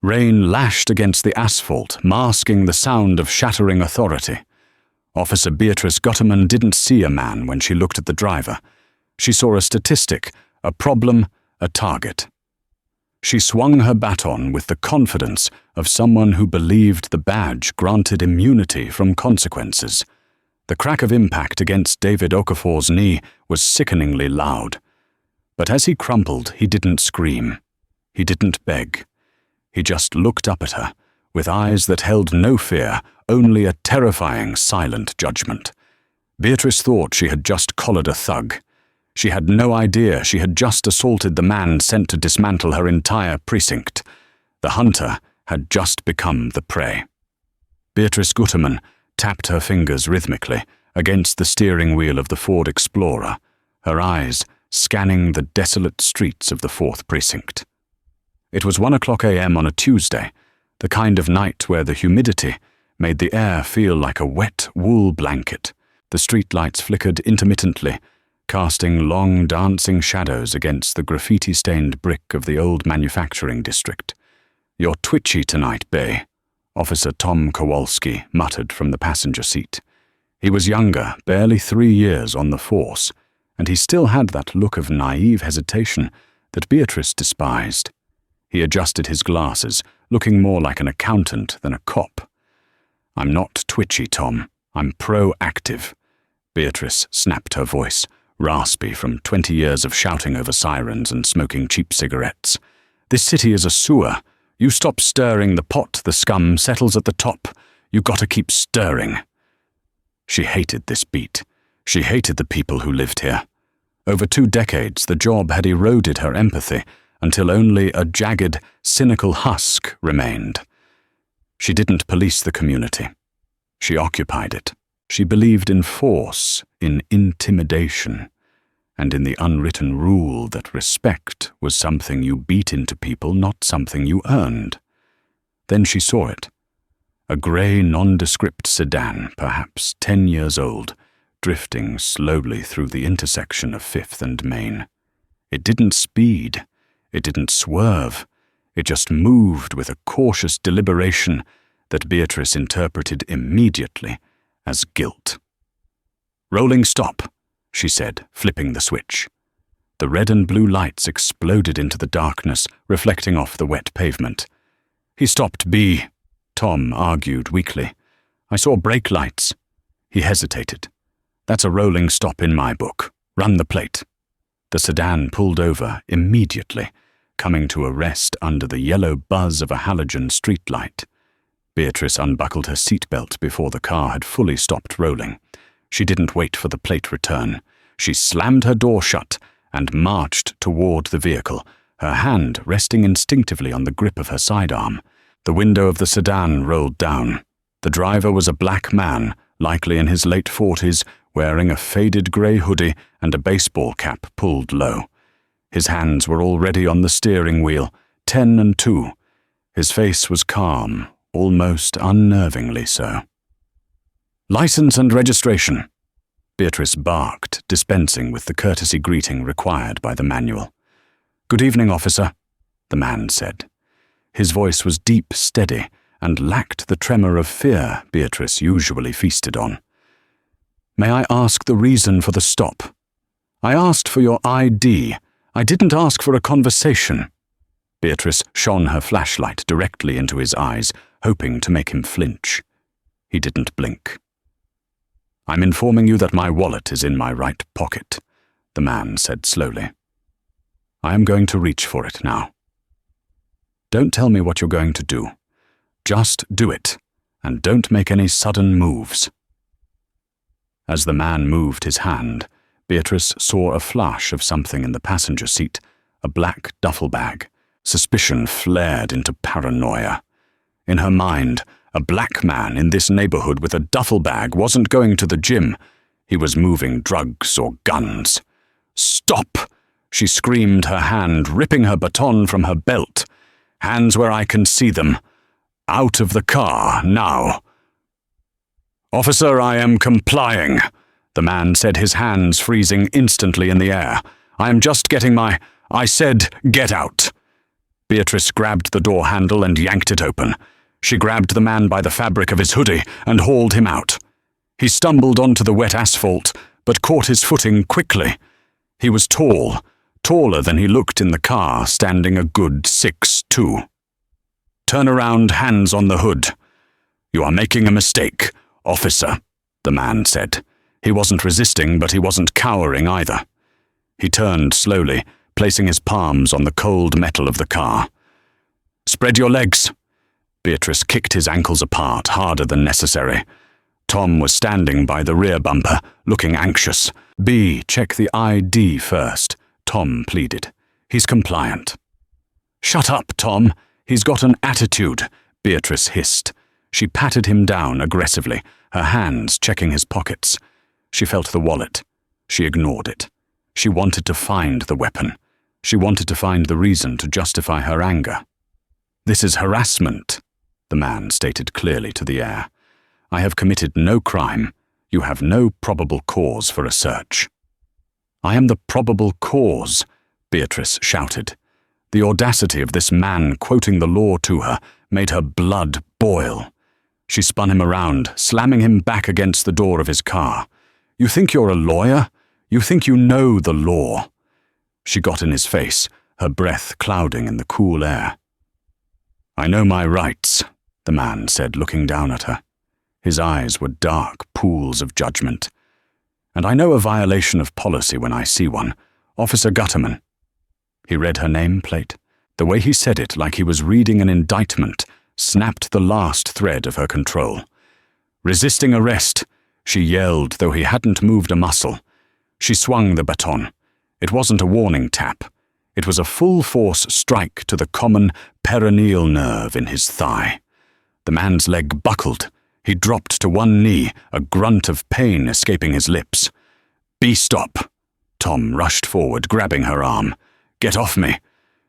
Rain lashed against the asphalt, masking the sound of shattering authority. Officer Beatrice Gutterman didn't see a man when she looked at the driver. She saw a statistic, a problem, a target. She swung her baton with the confidence of someone who believed the badge granted immunity from consequences. The crack of impact against David Okafor's knee was sickeningly loud. But as he crumpled, he didn't scream. He didn't beg. He just looked up at her, with eyes that held no fear, only a terrifying, silent judgment. Beatrice thought she had just collared a thug. She had no idea she had just assaulted the man sent to dismantle her entire precinct. The hunter had just become the prey. Beatrice Gutterman tapped her fingers rhythmically against the steering wheel of the Ford Explorer, her eyes scanning the desolate streets of the 4th Precinct. It was 1:00 a.m. on a Tuesday, the kind of night where the humidity made the air feel like a wet wool blanket. The streetlights flickered intermittently, casting long dancing shadows against the graffiti-stained brick of the old manufacturing district. "You're twitchy tonight, Bay," Officer Tom Kowalski muttered from the passenger seat. He was younger, barely 3 years on the force, and he still had that look of naive hesitation that Beatrice despised. He adjusted his glasses, looking more like an accountant than a cop. "I'm not twitchy, Tom. I'm proactive." Beatrice snapped her voice, raspy from 20 years of shouting over sirens and smoking cheap cigarettes. "This city is a sewer. You stop stirring the pot, the scum settles at the top. You gotta keep stirring." She hated this beat. She hated the people who lived here. Over 2 decades, the job had eroded her empathy until only a jagged, cynical husk remained. She didn't police the community. She occupied it. She believed in force, in intimidation, and in the unwritten rule that respect was something you beat into people, not something you earned. Then she saw it. A grey, nondescript sedan, perhaps 10 years old, drifting slowly through the intersection of 5th and Main. It didn't speed. It didn't swerve. It just moved with a cautious deliberation that Beatrice interpreted immediately as guilt. "Rolling stop," she said, flipping the switch. The red and blue lights exploded into the darkness, reflecting off the wet pavement. "He stopped B," Tom argued weakly. "I saw brake lights." He hesitated. "That's a rolling stop in my book. Run the plate." The sedan pulled over immediately, coming to a rest under the yellow buzz of a halogen streetlight. Beatrice unbuckled her seatbelt before the car had fully stopped rolling. She didn't wait for the plate return. She slammed her door shut and marched toward the vehicle, her hand resting instinctively on the grip of her sidearm. The window of the sedan rolled down. The driver was a black man, likely in his late 40s, wearing a faded grey hoodie and a baseball cap pulled low. His hands were already on the steering wheel, 10 and 2. His face was calm, almost unnervingly so. "License and registration," Beatrice barked, dispensing with the courtesy greeting required by the manual. "Good evening, officer," the man said. His voice was deep, steady, and lacked the tremor of fear Beatrice usually feasted on. "May I ask the reason for the stop?" "I asked for your ID. I didn't ask for a conversation." Beatrice shone her flashlight directly into his eyes, hoping to make him flinch. He didn't blink. "I'm informing you that my wallet is in my right pocket," the man said slowly. "I am going to reach for it now. Don't tell me what you're going to do. Just do it, and don't make any sudden moves." As the man moved his hand, Beatrice saw a flash of something in the passenger seat, a black duffel bag. Suspicion flared into paranoia. In her mind, a black man in this neighborhood with a duffel bag wasn't going to the gym. He was moving drugs or guns. "Stop!" she screamed, her hand ripping her baton from her belt. "Hands where I can see them. Out of the car, now." "Officer, I am complying," the man said, his hands freezing instantly in the air. "I am just getting my... I said, get out." Beatrice grabbed the door handle and yanked it open. She grabbed the man by the fabric of his hoodie and hauled him out. He stumbled onto the wet asphalt, but caught his footing quickly. He was tall, taller than he looked in the car, standing a good 6'2". "Turn around, hands on the hood." "You are making a mistake, officer," the man said. He wasn't resisting, but he wasn't cowering either. He turned slowly, placing his palms on the cold metal of the car. "Spread your legs." Beatrice kicked his ankles apart harder than necessary. Tom was standing by the rear bumper, looking anxious. "B, check the ID first," Tom pleaded. "He's compliant." "Shut up, Tom. He's got an attitude," Beatrice hissed. She patted him down aggressively, her hands checking his pockets. She felt the wallet. She ignored it. She wanted to find the weapon. She wanted to find the reason to justify her anger. "This is harassment," the man stated clearly to the air. "I have committed no crime. You have no probable cause for a search." "I am the probable cause," Beatrice shouted. The audacity of this man quoting the law to her made her blood boil. She spun him around, slamming him back against the door of his car. "You think you're a lawyer? You think you know the law?" She got in his face, her breath clouding in the cool air. "I know my rights," the man said, looking down at her. His eyes were dark pools of judgment. "And I know a violation of policy when I see one. Officer Gutterman." He read her nameplate. The way he said it, like he was reading an indictment, snapped the last thread of her control. "Resisting arrest," she yelled, though he hadn't moved a muscle. She swung the baton. It wasn't a warning tap. It was a full-force strike to the common perineal nerve in his thigh. The man's leg buckled. He dropped to one knee, a grunt of pain escaping his lips. "B, stop." Tom rushed forward, grabbing her arm. "Get off me."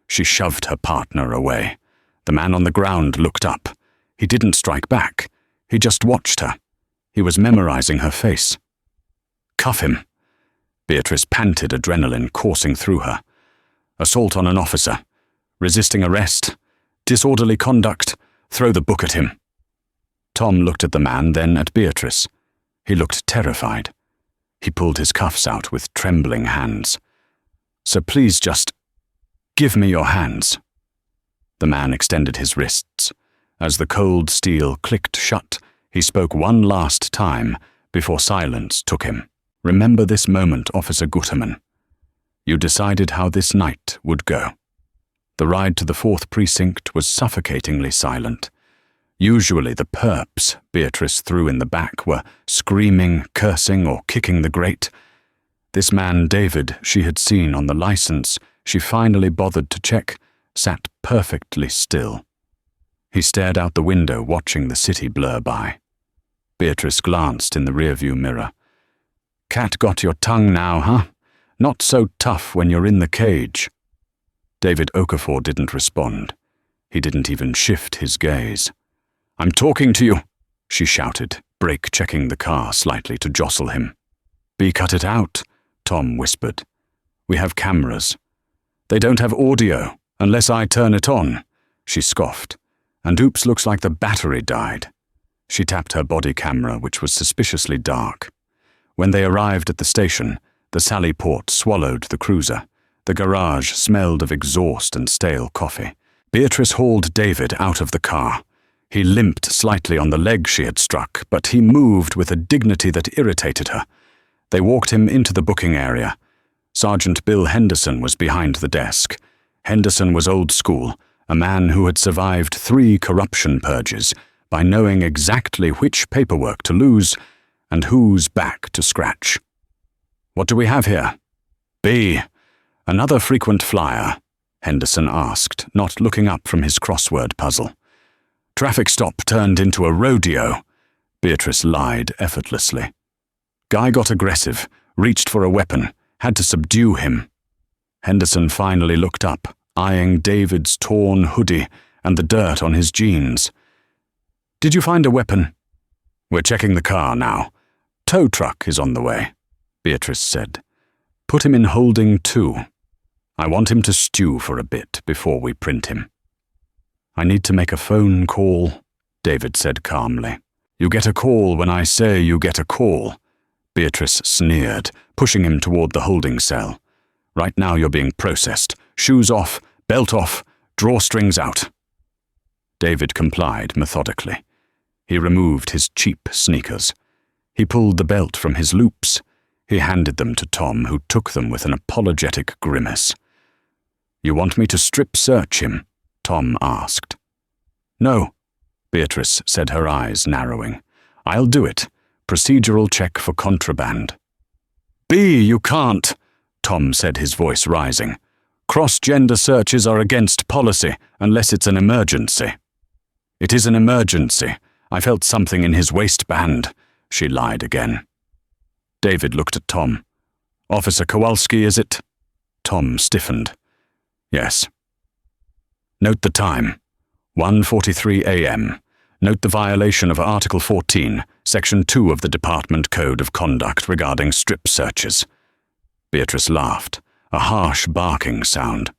She shoved her partner away. The man on the ground looked up. He didn't strike back. He just watched her. He was memorizing her face. "Cuff him." Beatrice panted, adrenaline coursing through her. "Assault on an officer. Resisting arrest. Disorderly conduct. Throw the book at him." Tom looked at the man, then at Beatrice. He looked terrified. He pulled his cuffs out with trembling hands. "So please just give me your hands." The man extended his wrists. As the cold steel clicked shut, he spoke one last time before silence took him. "Remember this moment, Officer Gutterman. You decided how this night would go." The ride to the 4th Precinct was suffocatingly silent. Usually the perps Beatrice threw in the back were screaming, cursing, or kicking the grate. This man, David, she had seen on the license she finally bothered to check, sat perfectly still. He stared out the window, watching the city blur by. Beatrice glanced in the rearview mirror. "Cat got your tongue now, huh? Not so tough when you're in the cage." David Okafor didn't respond. He didn't even shift his gaze. "I'm talking to you," she shouted, brake-checking the car slightly to jostle him. "B, cut it out," Tom whispered. "We have cameras." "They don't have audio, unless I turn it on," she scoffed. "And oops, looks like the battery died." She tapped her body camera, which was suspiciously dark. When they arrived at the station, the Sally Port swallowed the cruiser. The garage smelled of exhaust and stale coffee. Beatrice hauled David out of the car. He limped slightly on the leg she had struck, but he moved with a dignity that irritated her. They walked him into the booking area. Sergeant Bill Henderson was behind the desk. Henderson was old school, a man who had survived 3 corruption purges by knowing exactly which paperwork to lose and whose back to scratch. "What do we have here?" "B, another frequent flyer," Henderson asked, not looking up from his crossword puzzle. "Traffic stop turned into a rodeo," Beatrice lied effortlessly. "Guy got aggressive, reached for a weapon, had to subdue him." Henderson finally looked up, eyeing David's torn hoodie and the dirt on his jeans. "Did you find a weapon?" "We're checking the car now. Tow truck is on the way," Beatrice said. "Put him in holding too. I want him to stew for a bit before we print him." "I need to make a phone call," David said calmly. "You get a call when I say you get a call," Beatrice sneered, pushing him toward the holding cell. "Right now you're being processed. Shoes off, belt off, drawstrings out." David complied methodically. He removed his cheap sneakers. He pulled the belt from his loops. He handed them to Tom, who took them with an apologetic grimace. "You want me to strip search him?" Tom asked. "No," Beatrice said, her eyes narrowing. "I'll do it. Procedural check for contraband." You can't," Tom said, his voice rising. "Cross-gender searches are against policy unless it's an emergency." "It is an emergency. I felt something in his waistband," she lied again. David looked at Tom. "Officer Kowalski, is it?" Tom stiffened. "Yes." "Note the time. 1:43 a.m. Note the violation of Article 14, Section 2 of the Department Code of Conduct regarding strip searches." Beatrice laughed, a harsh barking sound.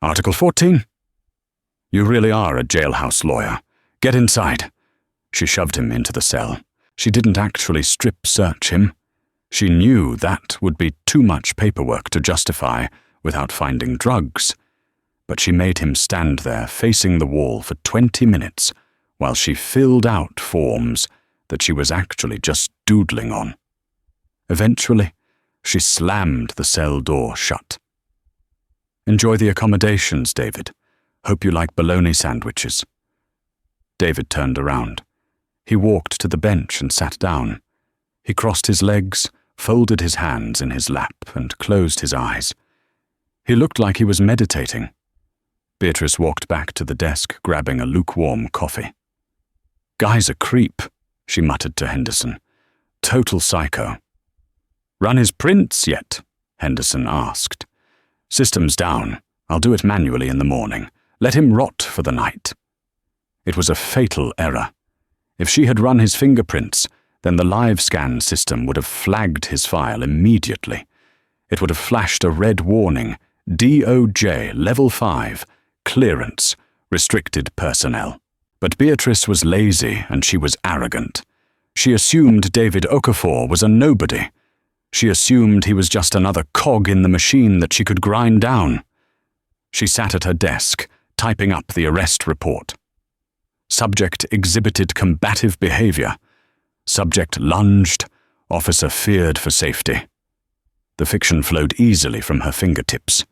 "Article 14? You really are a jailhouse lawyer. Get inside." She shoved him into the cell. She didn't actually strip search him. She knew that would be too much paperwork to justify without finding drugs. But she made him stand there facing the wall for 20 minutes while she filled out forms that she was actually just doodling on. Eventually, she slammed the cell door shut. "Enjoy the accommodations, David. Hope you like bologna sandwiches." David turned around. He walked to the bench and sat down. He crossed his legs, folded his hands in his lap, and closed his eyes. He looked like he was meditating. Beatrice walked back to the desk, grabbing a lukewarm coffee. "Guy's a creep," she muttered to Henderson. "Total psycho." "Run his prints yet?" Henderson asked. "System's down. I'll do it manually in the morning. Let him rot for the night." It was a fatal error. If she had run his fingerprints, then the live scan system would have flagged his file immediately. It would have flashed a red warning, DOJ Level 5, Clearance, Restricted Personnel. But Beatrice was lazy and she was arrogant. She assumed David Okafor was a nobody. She assumed he was just another cog in the machine that she could grind down. She sat at her desk, typing up the arrest report. Subject exhibited combative behavior. Subject lunged. Officer feared for safety. The fiction flowed easily from her fingertips.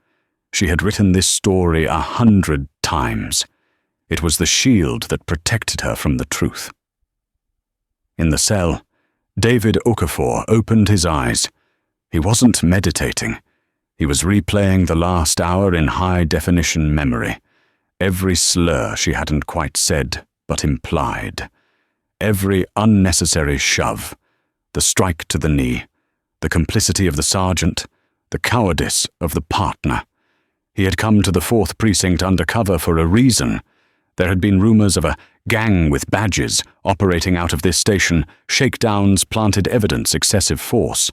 She had written this story 100 times. It was the shield that protected her from the truth. In the cell, David Okafor opened his eyes. He wasn't meditating. He was replaying the last hour in high-definition memory. Every slur she hadn't quite said, but implied. Every unnecessary shove. The strike to the knee. The complicity of the sergeant. The cowardice of the partner. He had come to the 4th Precinct undercover for a reason. There had been rumors of a gang with badges operating out of this station, shakedowns, planted evidence, excessive force.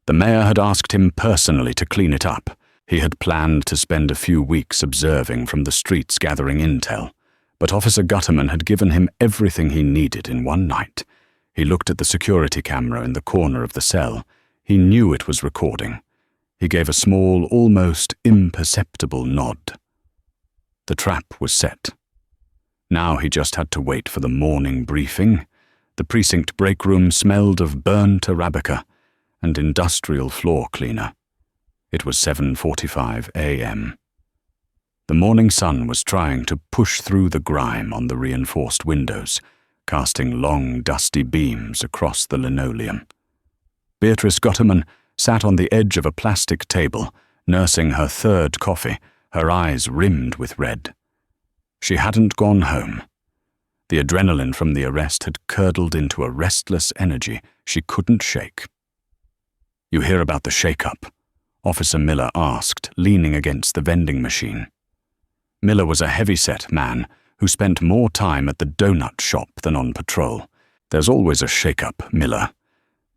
The mayor had asked him personally to clean it up. He had planned to spend a few weeks observing from the streets, gathering intel. But Officer Gutterman had given him everything he needed in one night. He looked at the security camera in the corner of the cell. He knew it was recording. He gave a small, almost imperceptible nod. The trap was set. Now he just had to wait for the morning briefing. The precinct break room smelled of burnt Arabica and industrial floor cleaner. It was 7:45 a.m. The morning sun was trying to push through the grime on the reinforced windows, casting long, dusty beams across the linoleum. Beatrice Gutterman sat on the edge of a plastic table, nursing her 3rd coffee, her eyes rimmed with red. She hadn't gone home. The adrenaline from the arrest had curdled into a restless energy she couldn't shake. "You hear about the shake-up?" Officer Miller asked, leaning against the vending machine. Miller was a heavy-set man who spent more time at the donut shop than on patrol. "There's always a shake-up, Miller,"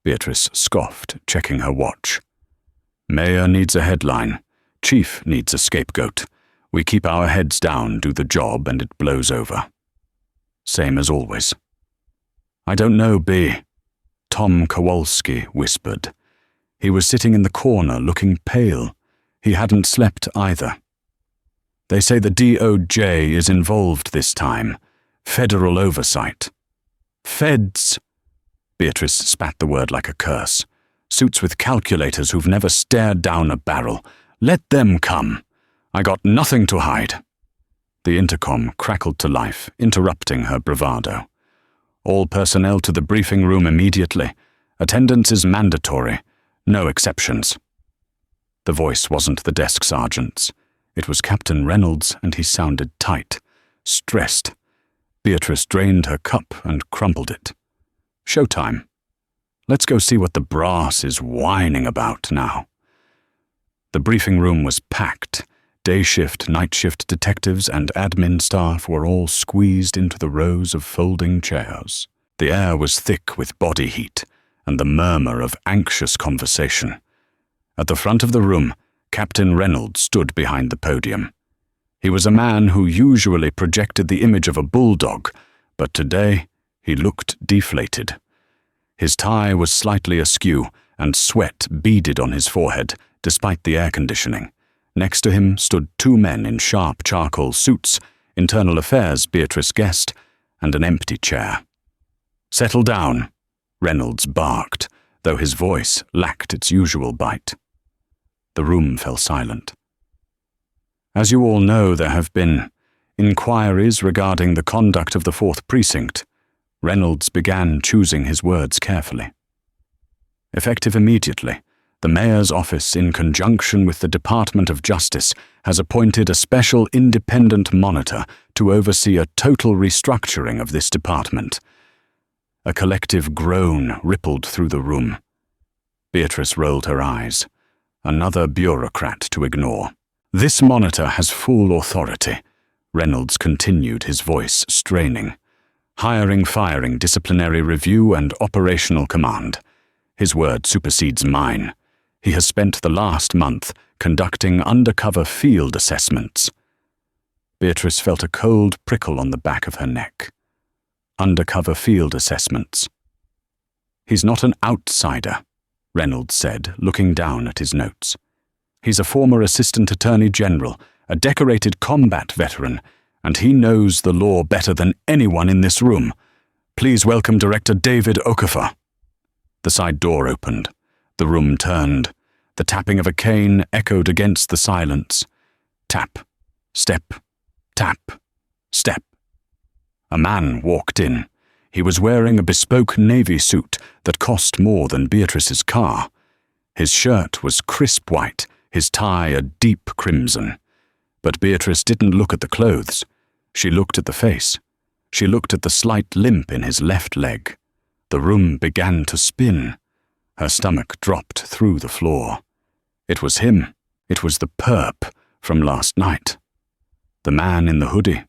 Beatrice scoffed, checking her watch. "Mayor needs a headline. Chief needs a scapegoat. We keep our heads down, do the job, and it blows over. Same as always. I don't know, B. Tom Kowalski whispered. He was sitting in the corner, looking pale. He hadn't slept either. They say the DOJ is involved this time. Federal oversight. Feds. Beatrice spat the word like a curse. Suits with calculators who've never stared down a barrel. Let them come. I got nothing to hide. The intercom crackled to life, interrupting her bravado. All personnel to the briefing room immediately. Attendance is mandatory. No exceptions. The voice wasn't the desk sergeant's. It was Captain Reynolds, and he sounded tight, stressed. Beatrice drained her cup and crumpled it. Showtime. Let's go see what the brass is whining about now. The briefing room was packed. Day shift, night shift detectives and admin staff were all squeezed into the rows of folding chairs. The air was thick with body heat and the murmur of anxious conversation. At the front of the room, Captain Reynolds stood behind the podium. He was a man who usually projected the image of a bulldog, but today he looked deflated. His tie was slightly askew, and sweat beaded on his forehead, despite the air conditioning. Next to him stood two men in sharp charcoal suits, Internal Affairs, Beatrice guessed, and an empty chair. "Settle down," Reynolds barked, though his voice lacked its usual bite. The room fell silent. As you all know, there have been inquiries regarding the conduct of the 4th Precinct. Reynolds began choosing his words carefully. Effective immediately, the Mayor's office, in conjunction with the Department of Justice, has appointed a special independent monitor to oversee a total restructuring of this department. A collective groan rippled through the room. Beatrice rolled her eyes. Another bureaucrat to ignore. "This monitor has full authority," Reynolds continued, his voice straining. "Hiring, firing, disciplinary review, and operational command. His word supersedes mine. He has spent the last month conducting undercover field assessments." Beatrice felt a cold prickle on the back of her neck. Undercover field assessments. "He's not an outsider," Reynolds said, looking down at his notes. "He's a former Assistant Attorney General, a decorated combat veteran, and he knows the law better than anyone in this room. Please welcome Director David Okafor." The side door opened. The room turned. The tapping of a cane echoed against the silence. Tap, step, tap, step. A man walked in. He was wearing a bespoke navy suit that cost more than Beatrice's car. His shirt was crisp white, his tie a deep crimson. But Beatrice didn't look at the clothes. She looked at the face. She looked at the slight limp in his left leg. The room began to spin. Her stomach dropped through the floor. It was him. It was the perp from last night. The man in the hoodie.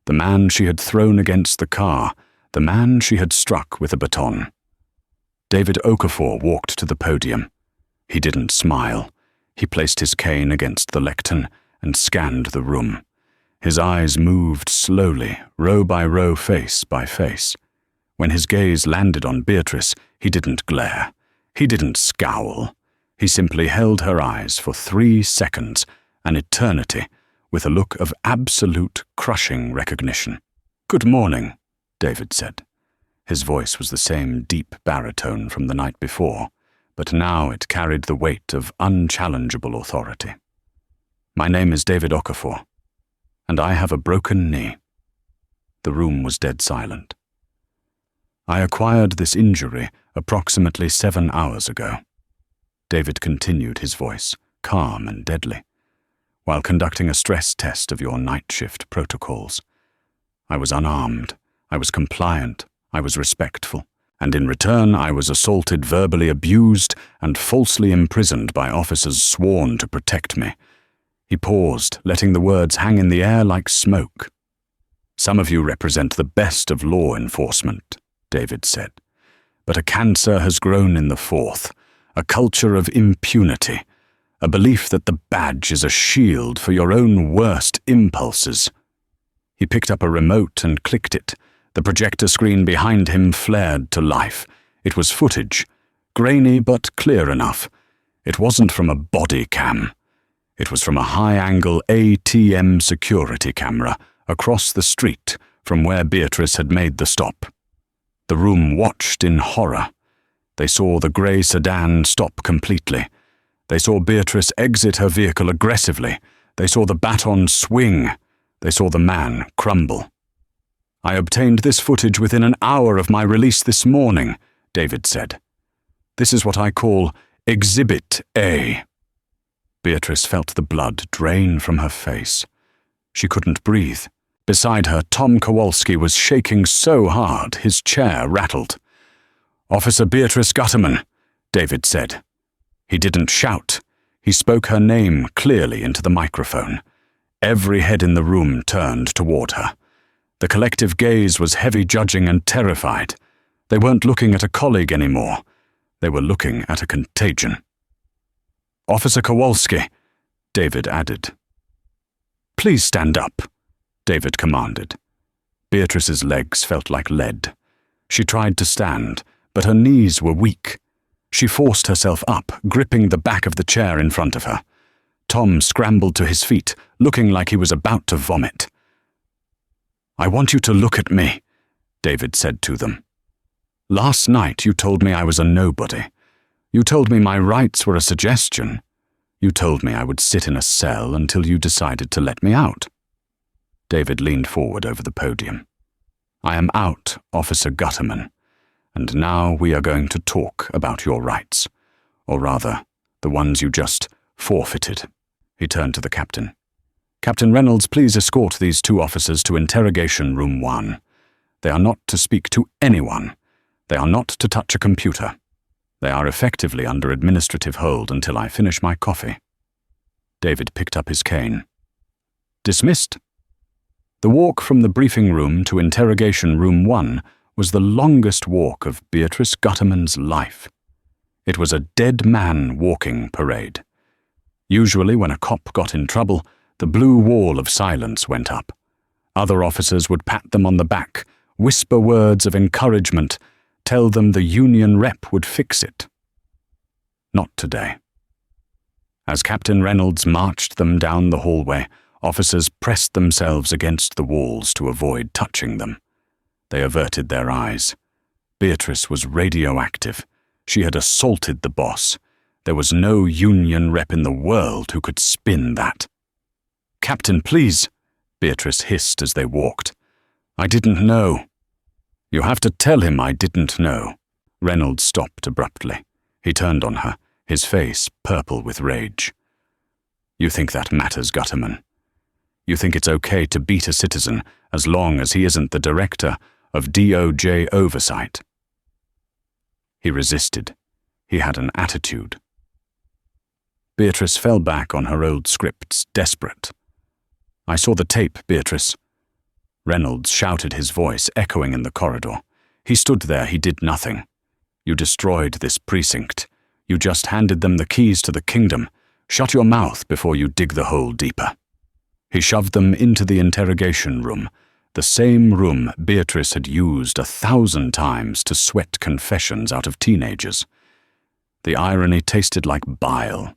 The man she had thrown against the car. The man she had struck with a baton. David Okafor walked to the podium. He didn't smile. He placed his cane against the lectern and scanned the room. His eyes moved slowly, row by row, face by face. When his gaze landed on Beatrice, he didn't glare. He didn't scowl. He simply held her eyes for 3 seconds, an eternity, with a look of absolute crushing recognition. "Good morning," David said. His voice was the same deep baritone from the night before, but now it carried the weight of unchallengeable authority. "My name is David Okafor, and I have a broken knee." The room was dead silent. "I acquired this injury approximately 7 hours ago." David continued, his voice calm and deadly. "While conducting a stress test of your night shift protocols. I was unarmed. I was compliant, I was respectful, and in return I was assaulted, verbally abused, and falsely imprisoned by officers sworn to protect me." He paused, letting the words hang in the air like smoke. "Some of you represent the best of law enforcement," David said, "but a cancer has grown in the 4th, a culture of impunity, a belief that the badge is a shield for your own worst impulses. He picked up a remote and clicked it. The projector screen behind him flared to life. It was footage, grainy but clear enough. It wasn't from a body cam. It was from a high-angle ATM security camera across the street from where Beatrice had made the stop. The room watched in horror. They saw the grey sedan stop completely. They saw Beatrice exit her vehicle aggressively. They saw the baton swing. They saw the man crumble. "I obtained this footage within an hour of my release this morning," David said. "This is what I call Exhibit A." Beatrice felt the blood drain from her face. She couldn't breathe. Beside her, Tom Kowalski was shaking so hard his chair rattled. "Officer Beatrice Gutterman," David said. He didn't shout. He spoke her name clearly into the microphone. Every head in the room turned toward her. The collective gaze was heavy, judging, and terrified. They weren't looking at a colleague anymore. They were looking at a contagion. "Officer Kowalski," David added. "Please stand up," David commanded. Beatrice's legs felt like lead. She tried to stand, but her knees were weak. She forced herself up, gripping the back of the chair in front of her. Tom scrambled to his feet, looking like he was about to vomit. "I want you to look at me," David said to them. "Last night you told me I was a nobody. You told me my rights were a suggestion. You told me I would sit in a cell until you decided to let me out." David leaned forward over the podium. "I am out, Officer Gutterman, and now we are going to talk about your rights, or rather, the ones you just forfeited." He turned to the captain. "Captain Reynolds, please escort these two officers to interrogation room 1. They are not to speak to anyone. They are not to touch a computer. They are effectively under administrative hold until I finish my coffee." David picked up his cane. "Dismissed." The walk from the briefing room to interrogation room 1 was the longest walk of Beatrice Gutterman's life. It was a dead man walking parade. Usually when a cop got in trouble, the blue wall of silence went up. Other officers would pat them on the back, whisper words of encouragement, tell them the union rep would fix it. Not today. As Captain Reynolds marched them down the hallway, officers pressed themselves against the walls to avoid touching them. They averted their eyes. Beatrice was radioactive. She had assaulted the boss. There was no union rep in the world who could spin that. "Captain, please," Beatrice hissed as they walked. "I didn't know." "You have to tell him I didn't know." Reynolds stopped abruptly. He turned on her, his face purple with rage. "You think that matters, Gutterman? You think it's okay to beat a citizen as long as he isn't the director of DOJ oversight?" He resisted. He had an attitude. Beatrice fell back on her old scripts, desperate. "I saw the tape, Beatrice." Reynolds shouted, his voice echoing in the corridor. He stood there, he did nothing. "You destroyed this precinct. You just handed them the keys to the kingdom. Shut your mouth before you dig the hole deeper." He shoved them into the interrogation room, the same room Beatrice had used 1,000 times to sweat confessions out of teenagers. The irony tasted like bile.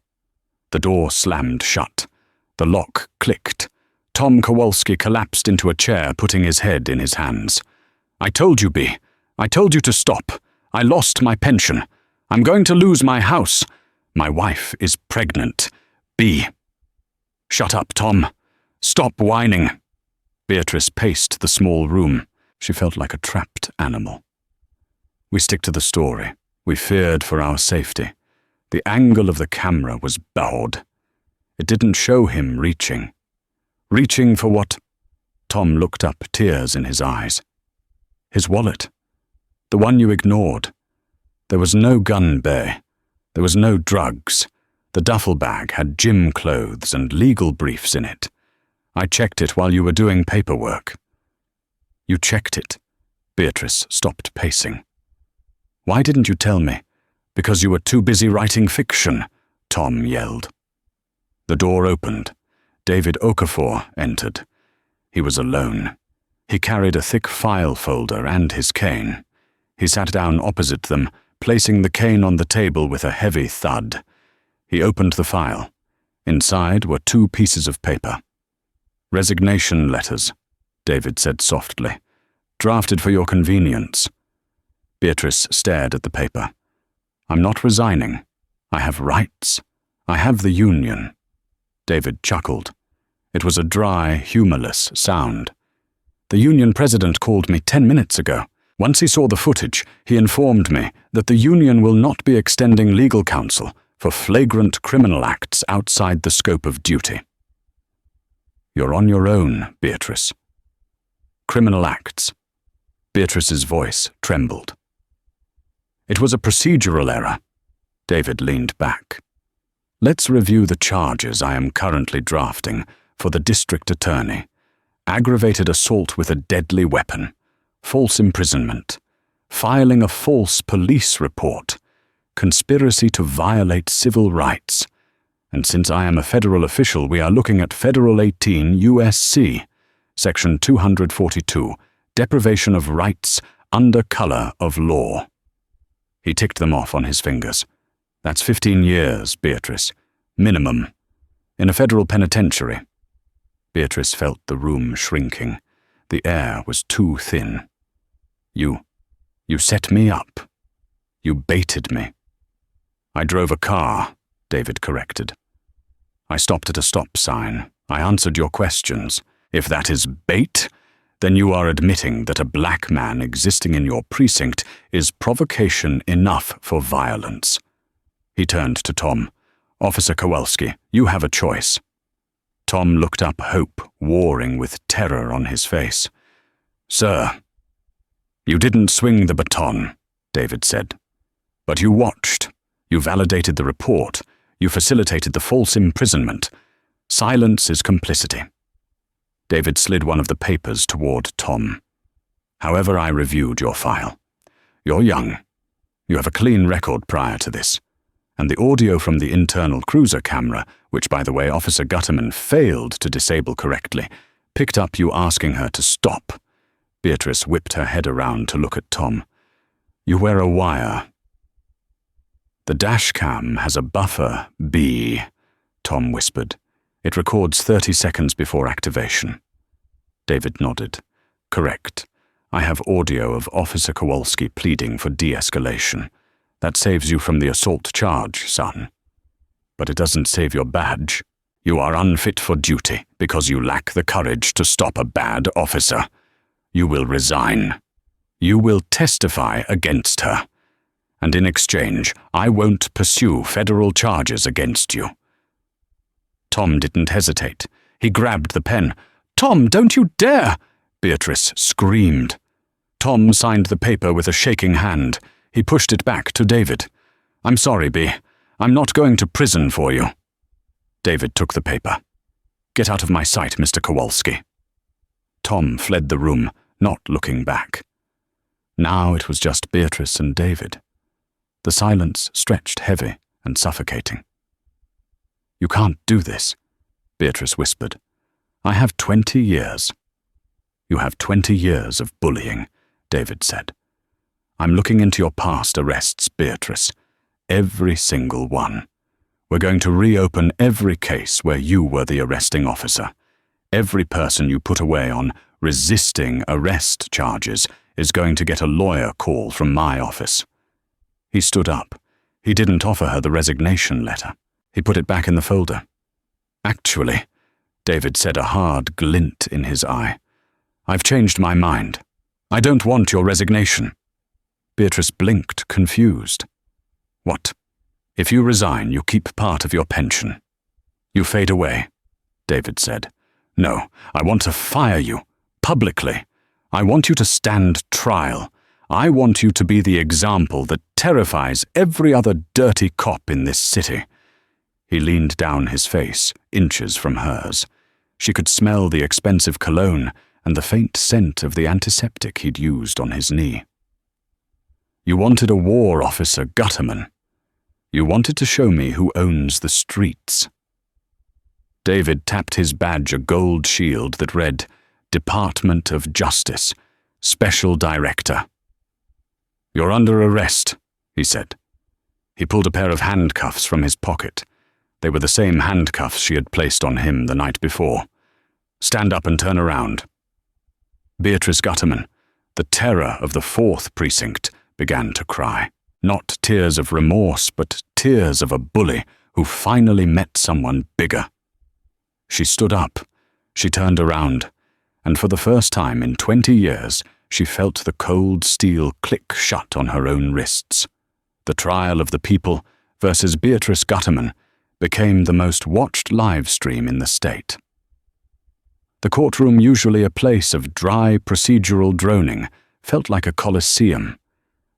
The door slammed shut. The lock clicked. Tom Kowalski collapsed into a chair, putting his head in his hands. "I told you, B. I told you to stop. I lost my pension. I'm going to lose my house. My wife is pregnant. B." "Shut up, Tom. Stop whining." Beatrice paced the small room. She felt like a trapped animal. "We stick to the story. We feared for our safety. The angle of the camera was bowed. It didn't show him reaching. Reaching for what?" Tom looked up, tears in his eyes. "His wallet. The one you ignored. There was no gun bay. There was no drugs. The duffel bag had gym clothes and legal briefs in it. I checked it while you were doing paperwork." "You checked it?" Beatrice stopped pacing. "Why didn't you tell me?" "Because you were too busy writing fiction," Tom yelled. The door opened. David Okafor entered. He was alone. He carried a thick file folder and his cane. He sat down opposite them, placing the cane on the table with a heavy thud. He opened the file. Inside were 2 pieces of paper. "Resignation letters," David said softly. "Drafted for your convenience." Beatrice stared at the paper. "I'm not resigning. I have rights. I have the union." David chuckled. It was a dry, humorless sound. "The union president called me 10 minutes ago. Once he saw the footage, he informed me that the union will not be extending legal counsel for flagrant criminal acts outside the scope of duty." "You're on your own, Beatrice." "Criminal acts." Beatrice's voice trembled. "It was a procedural error." David leaned back. "Let's review the charges I am currently drafting for the district attorney. Aggravated assault with a deadly weapon, false imprisonment, filing a false police report, conspiracy to violate civil rights. And since I am a federal official, we are looking at Federal 18 U.S.C., Section 242, deprivation of rights under color of law." He ticked them off on his fingers. "That's 15 years, Beatrice. Minimum. In a federal penitentiary." Beatrice felt the room shrinking. The air was too thin. You set me up. You baited me." "I drove a car," David corrected. "I stopped at a stop sign. I answered your questions. If that is bait, then you are admitting that a black man existing in your precinct is provocation enough for violence." He turned to Tom. "Officer Kowalski, you have a choice." Tom looked up, hope warring with terror on his face. "Sir." "You didn't swing the baton," David said. "But you watched. You validated the report. You facilitated the false imprisonment. Silence is complicity." David slid one of the papers toward Tom. "However, I reviewed your file. You're young. You have a clean record prior to this. And the audio from the internal cruiser camera, which, by the way, Officer Gutterman failed to disable correctly, picked up you asking her to stop." Beatrice whipped her head around to look at Tom. "You wear a wire." "The dash cam has a buffer, B," Tom whispered. "It records 30 seconds before activation." David nodded. "Correct. I have audio of Officer Kowalski pleading for de-escalation. That saves you from the assault charge, son. But it doesn't save your badge. You are unfit for duty because you lack the courage to stop a bad officer. You will resign. You will testify against her. And in exchange, I won't pursue federal charges against you." Tom didn't hesitate. He grabbed the pen. "Tom, don't you dare!" Beatrice screamed. Tom signed the paper with a shaking hand. He pushed it back to David. "I'm sorry, B. I'm not going to prison for you." David took the paper. "Get out of my sight, Mr. Kowalski." Tom fled the room, not looking back. Now it was just Beatrice and David. The silence stretched heavy and suffocating. "You can't do this," Beatrice whispered. "I have 20 years. "You have 20 years of bullying," David said. "I'm looking into your past arrests, Beatrice. Every single one. We're going to reopen every case where you were the arresting officer. Every person you put away on resisting arrest charges is going to get a lawyer call from my office." He stood up. He didn't offer her the resignation letter. He put it back in the folder. "Actually," David said, a hard glint in his eye, "I've changed my mind. I don't want your resignation." Beatrice blinked, confused. "What? If you resign, you keep part of your pension. You fade away," David said. "No, I want to fire you, publicly. I want you to stand trial. I want you to be the example that terrifies every other dirty cop in this city." He leaned down, his face inches from hers. She could smell the expensive cologne and the faint scent of the antiseptic he'd used on his knee. "You wanted a war officer, Gutterman. You wanted to show me who owns the streets." David tapped his badge, a gold shield that read, Department of Justice, Special Director. "You're under arrest," he said. He pulled a pair of handcuffs from his pocket. They were the same handcuffs she had placed on him the night before. "Stand up and turn around." Beatrice Gutterman, the terror of the 4th Precinct, began to cry. Not tears of remorse, but tears of a bully who finally met someone bigger. She stood up. She turned around. And for the first time in 20 years, she felt the cold steel click shut on her own wrists. The trial of the people versus Beatrice Gutterman became the most watched live stream in the state. The courtroom, usually a place of dry procedural droning, felt like a coliseum.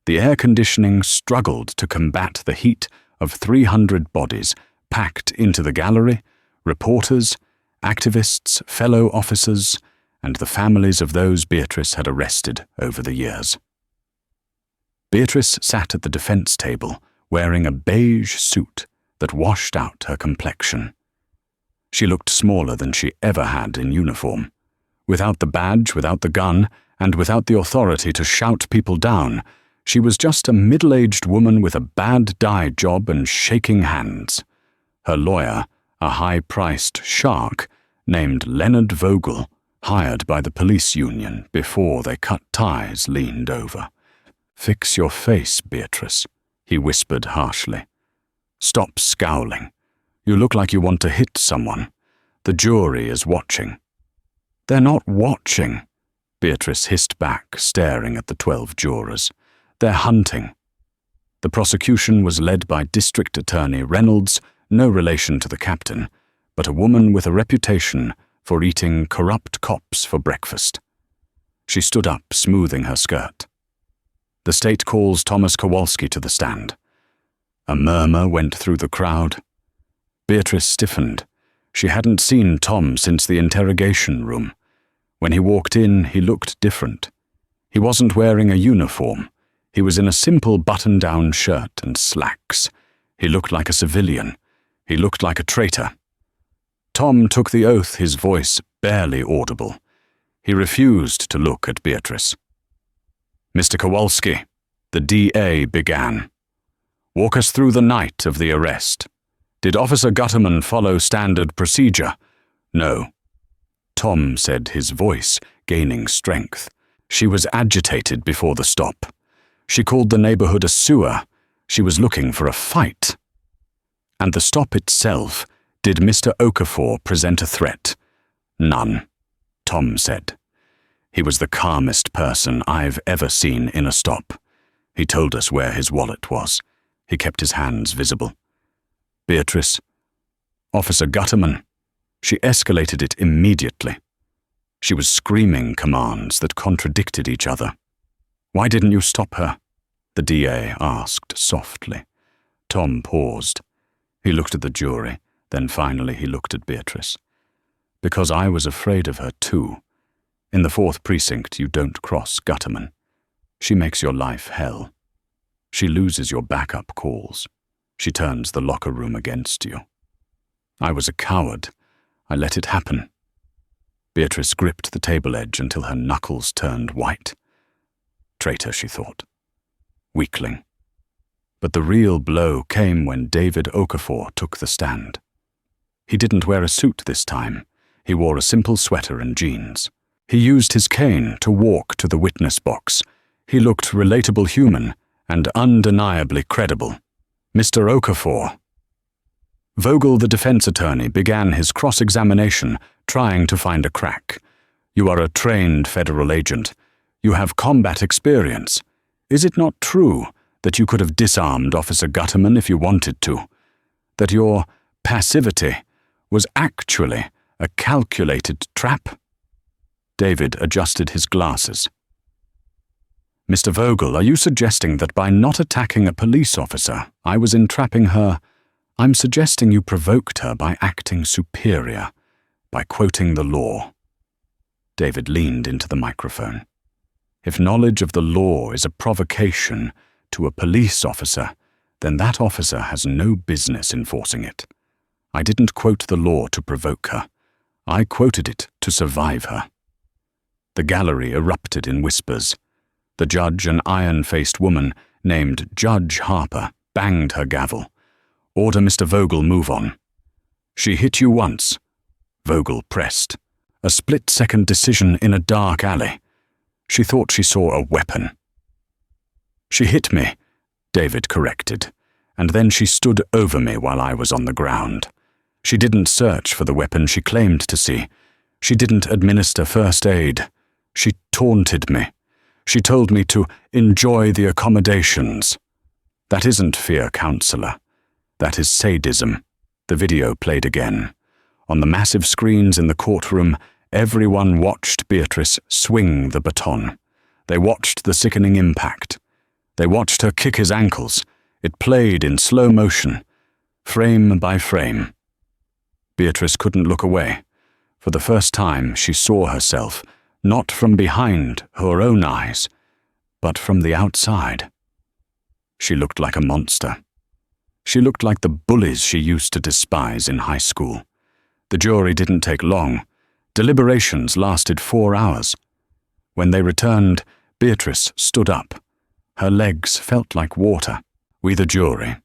The air conditioning struggled to combat the heat of 300 bodies packed into the gallery, reporters, activists, fellow officers, and the families of those Beatrice had arrested over the years. Beatrice sat at the defense table, wearing a beige suit that washed out her complexion. She looked smaller than she ever had in uniform. Without the badge, without the gun, and without the authority to shout people down, she was just a middle-aged woman with a bad dye job and shaking hands. Her lawyer, a high-priced shark named Leonard Vogel, hired by the police union before they cut ties, leaned over. "Fix your face, Beatrice," he whispered harshly. "Stop scowling. You look like you want to hit someone. The jury is watching." "They're not watching," Beatrice hissed back, staring at the 12 jurors. "They're hunting." The prosecution was led by District Attorney Reynolds, no relation to the captain, but a woman with a reputation for eating corrupt cops for breakfast. She stood up, smoothing her skirt. "The state calls Thomas Kowalski to the stand." A murmur went through the crowd. Beatrice stiffened. She hadn't seen Tom since the interrogation room. When he walked in, he looked different. He wasn't wearing a uniform. He was in a simple button-down shirt and slacks. He looked like a civilian. He looked like a traitor. Tom took the oath, his voice barely audible. He refused to look at Beatrice. "Mr. Kowalski," the DA began. "Walk us through the night of the arrest. Did Officer Gutterman follow standard procedure?" "No," Tom said, his voice gaining strength. "She was agitated before the stop. She called the neighborhood a sewer. She was looking for a fight." "And the stop itself, did Mr. Okafor present a threat?" "None," Tom said. "He was the calmest person I've ever seen in a stop. He told us where his wallet was. He kept his hands visible." "Beatrice, Officer Gutterman," she escalated it immediately. She was screaming commands that contradicted each other. "Why didn't you stop her?" the DA asked softly. Tom paused. He looked at the jury, then finally he looked at Beatrice. "Because I was afraid of her too. In the 4th Precinct, you don't cross Gutterman. She makes your life hell. She loses your backup calls. She turns the locker room against you. I was a coward. I let it happen." Beatrice gripped the table edge until her knuckles turned white. Traitor, she thought. Weakling. But the real blow came when David Okafor took the stand. He didn't wear a suit this time. He wore a simple sweater and jeans. He used his cane to walk to the witness box. He looked relatable human and undeniably credible. "Mr. Okafor." Vogel, the defense attorney, began his cross-examination, trying to find a crack. "You are a trained federal agent. You have combat experience. Is it not true that you could have disarmed Officer Gutterman if you wanted to? That your passivity was actually a calculated trap?" David adjusted his glasses. "Mr. Vogel, are you suggesting that by not attacking a police officer, I was entrapping her? I'm suggesting you provoked her by acting superior, by quoting the law." David leaned into the microphone. "If knowledge of the law is a provocation to a police officer, then that officer has no business enforcing it. I didn't quote the law to provoke her. I quoted it to survive her. The gallery erupted in whispers. The judge, an iron-faced woman named Judge Harper, banged her gavel. "Order Mr. Vogel move on." "She hit you once." Vogel pressed. A split-second decision in a dark alley. She thought she saw a weapon. "She hit me," David corrected, "and then she stood over me while I was on the ground. She didn't search for the weapon she claimed to see. She didn't administer first aid. She taunted me. She told me to enjoy the accommodations. That isn't fear, counselor. That is sadism." The video played again. On the massive screens in the courtroom, everyone watched Beatrice swing the baton. They watched the sickening impact. They watched her kick his ankles. It played in slow motion, frame by frame. Beatrice couldn't look away. For the first time, she saw herself, not from behind her own eyes, but from the outside. She looked like a monster. She looked like the bullies she used to despise in high school. The jury didn't take long. Deliberations lasted 4 hours. When they returned, Beatrice stood up. Her legs felt like water. "We, the jury,"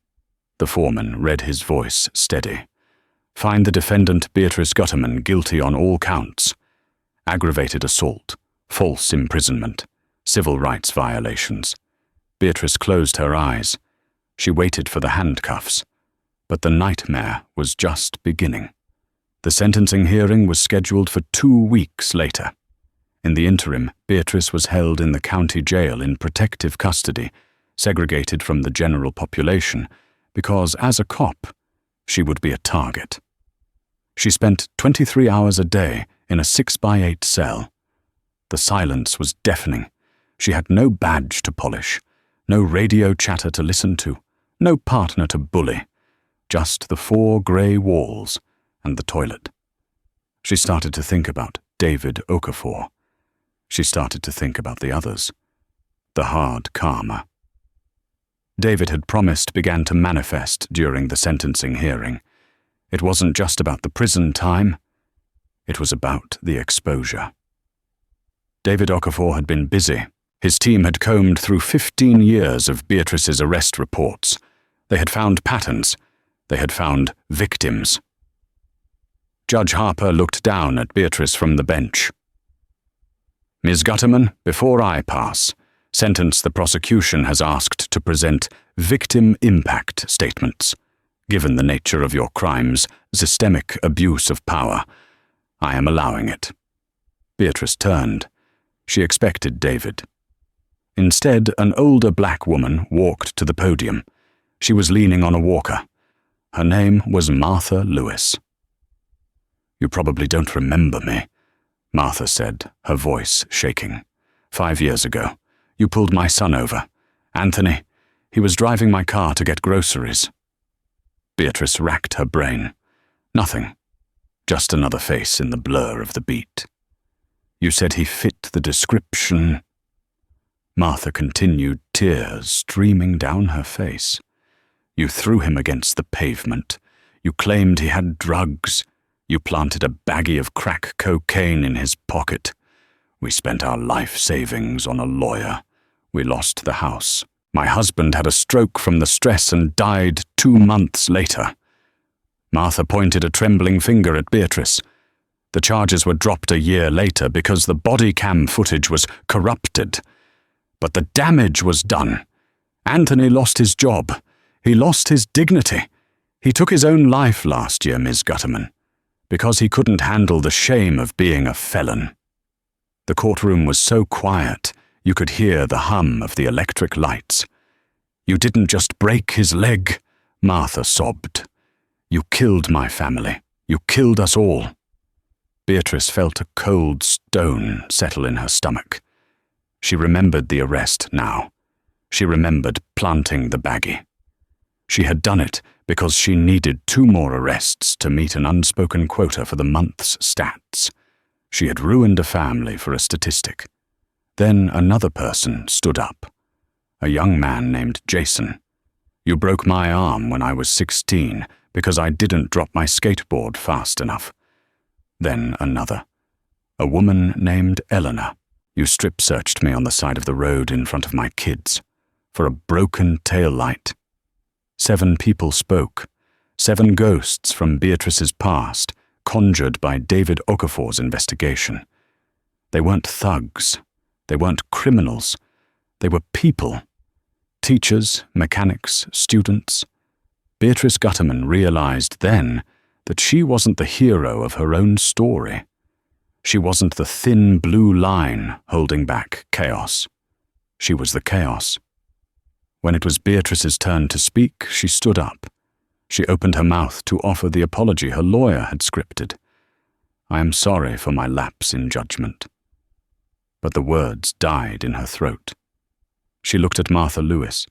the foreman read his voice steady, "find the defendant Beatrice Gutterman guilty on all counts. Aggravated assault, false imprisonment, civil rights violations." Beatrice closed her eyes. She waited for the handcuffs. But the nightmare was just beginning. The sentencing hearing was scheduled for 2 weeks later. In the interim, Beatrice was held in the county jail in protective custody, segregated from the general population, because as a cop, she would be a target. She spent 23 hours a day in a 6x8 cell. The silence was deafening. She had no badge to polish, no radio chatter to listen to, no partner to bully, just the 4 grey walls and the toilet. She started to think about David Okafor. She started to think about the others. The hard karma. David had promised began to manifest during the sentencing hearing. It wasn't just about the prison time. It was about the exposure. David Okafor had been busy. His team had combed through 15 years of Beatrice's arrest reports. They had found patterns. They had found victims. Judge Harper looked down at Beatrice from the bench. "Ms. Gutterman, before I pass, sentence the prosecution has asked to present victim impact statements. Given the nature of your crimes, systemic abuse of power, I am allowing it." Beatrice turned. She expected David. Instead, an older black woman walked to the podium. She was leaning on a walker. Her name was Martha Lewis. "You probably don't remember me," Martha said, her voice shaking. 5 years ago, you pulled my son over. Anthony, he was driving my car to get groceries." Beatrice racked her brain. Nothing. Just another face in the blur of the beat. "You said he fit the description." Martha continued, tears streaming down her face. "You threw him against the pavement. You claimed he had drugs. You planted a baggie of crack cocaine in his pocket. We spent our life savings on a lawyer. We lost the house. My husband had a stroke from the stress and died 2 months later." Martha pointed a trembling finger at Beatrice. The charges were dropped a year later because the body cam footage was corrupted. But the damage was done. Anthony lost his job. He lost his dignity. He took his own life last year, Ms. Gutterman, because he couldn't handle the shame of being a felon. The courtroom was so quiet, you could hear the hum of the electric lights. "You didn't just break his leg," Martha sobbed. "You killed my family. You killed us all." Beatrice felt a cold stone settle in her stomach. She remembered the arrest now. She remembered planting the baggie. She had done it because she needed 2 more arrests to meet an unspoken quota for the month's stats. She had ruined a family for a statistic. Then another person stood up. A young man named Jason. "You broke my arm when I was 16, because I didn't drop my skateboard fast enough. Then another. A woman named Eleanor. You strip-searched me on the side of the road in front of my kids for a broken tail light. 7 people spoke. 7 ghosts from Beatrice's past, conjured by David Okafor's investigation. They weren't thugs. They weren't criminals. They were people. Teachers, mechanics, students. Beatrice Gutterman realized then that she wasn't the hero of her own story. She wasn't the thin blue line holding back chaos. She was the chaos. When it was Beatrice's turn to speak, she stood up. She opened her mouth to offer the apology her lawyer had scripted. I am sorry for my lapse in judgment. But the words died in her throat. She looked at Martha Lewis.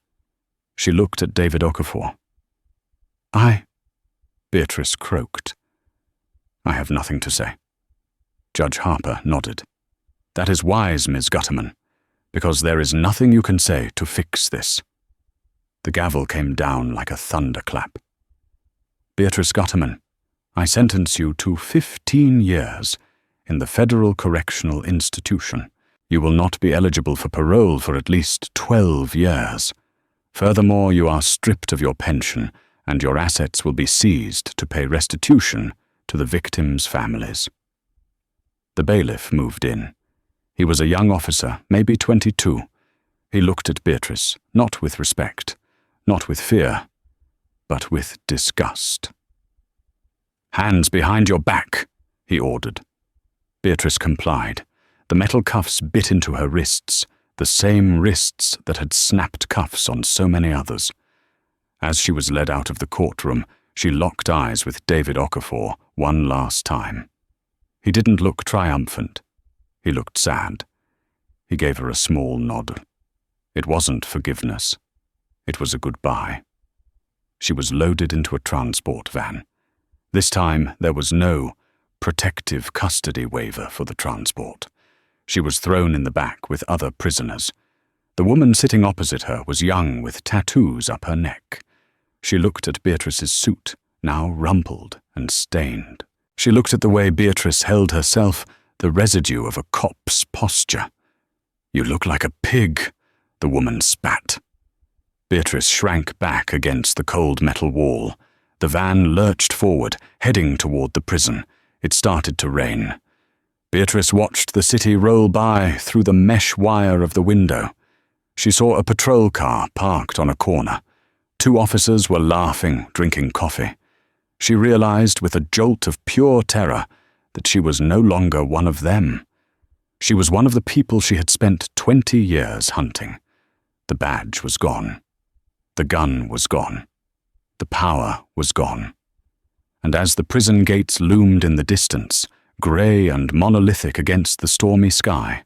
She looked at David Okafor. Beatrice croaked. I have nothing to say. Judge Harper nodded. That is wise, Ms. Gutterman, because there is nothing you can say to fix this. The gavel came down like a thunderclap. Beatrice Gutterman, I sentence you to 15 years in the Federal Correctional Institution. You will not be eligible for parole for at least 12 years. Furthermore, you are stripped of your pension, and your assets will be seized to pay restitution to the victims' families. The bailiff moved in. He was a young officer, maybe 22. He looked at Beatrice, not with respect, not with fear, but with disgust. Hands behind your back, he ordered. Beatrice complied. The metal cuffs bit into her wrists, the same wrists that had snapped cuffs on so many others. As she was led out of the courtroom, she locked eyes with David Okafor one last time. He didn't look triumphant. He looked sad. He gave her a small nod. It wasn't forgiveness. It was a goodbye. She was loaded into a transport van. This time there was no protective custody waiver for the transport. She was thrown in the back with other prisoners. The woman sitting opposite her was young with tattoos up her neck. She looked at Beatrice's suit, now rumpled and stained. She looked at the way Beatrice held herself, the residue of a cop's posture. You look like a pig, the woman spat. Beatrice shrank back against the cold metal wall. The van lurched forward, heading toward the prison. It started to rain. Beatrice watched the city roll by through the mesh wire of the window. She saw a patrol car parked on a corner. 2 officers were laughing, drinking coffee. She realized with a jolt of pure terror that she was no longer one of them. She was one of the people she had spent 20 years hunting. The badge was gone. The gun was gone. The power was gone. And as the prison gates loomed in the distance, grey and monolithic against the stormy sky,